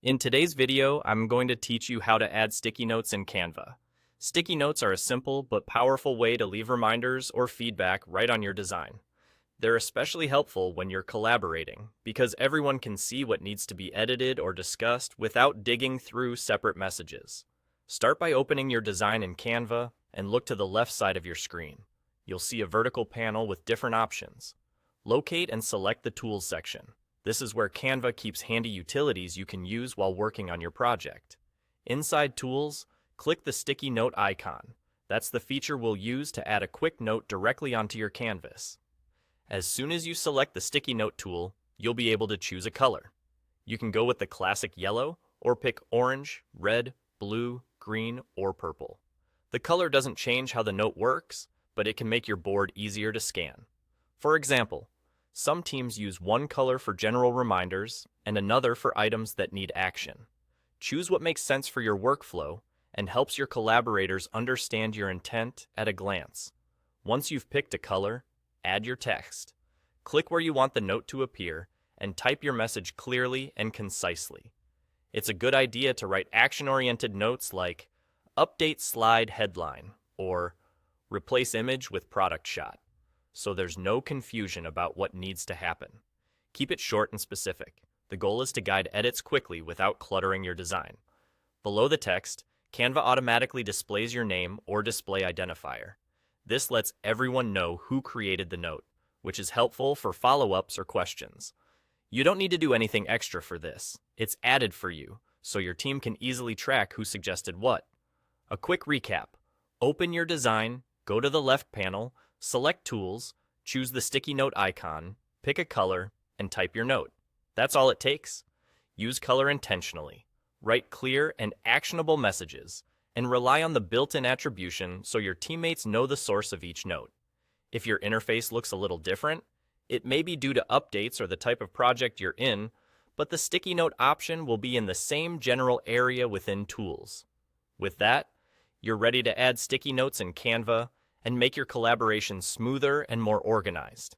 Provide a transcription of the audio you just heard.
In today's video, I'm going to teach you how to add sticky notes in Canva. Sticky notes are a simple but powerful way to leave reminders or feedback right on your design. They're especially helpful when you're collaborating because everyone can see what needs to be edited or discussed without digging through separate messages. Start by opening your design in Canva and look to the left side of your screen. You'll see a vertical panel with different options. Locate and select the Tools section. This is where Canva keeps handy utilities you can use while working on your project. Inside Tools, click the sticky note icon. That's the feature we'll use to add a quick note directly onto your canvas. As soon as you select the sticky note tool, you'll be able to choose a color. You can go with the classic yellow or pick orange, red, blue, green, or purple. The color doesn't change how the note works, but it can make your board easier to scan. For example, some teams use one color for general reminders and another for items that need action. Choose what makes sense for your workflow and helps your collaborators understand your intent at a glance. Once you've picked a color, add your text. Click where you want the note to appear and type your message clearly and concisely. It's a good idea to write action-oriented notes like "Update slide headline" or "Replace image with product shot," so there's no confusion about what needs to happen. Keep it short and specific. The goal is to guide edits quickly without cluttering your design. Below the text, Canva automatically displays your name or display identifier. This lets everyone know who created the note, which is helpful for follow-ups or questions. You don't need to do anything extra for this. It's added for you, so your team can easily track who suggested what. A quick recap. Open your design, go to the left panel, select Tools, choose the sticky note icon, pick a color, and type your note. That's all it takes. Use color intentionally. Write clear and actionable messages, and rely on the built-in attribution so your teammates know the source of each note. If your interface looks a little different, it may be due to updates or the type of project you're in, but the sticky note option will be in the same general area within Tools. With that, you're ready to add sticky notes in Canva and make your collaboration smoother and more organized.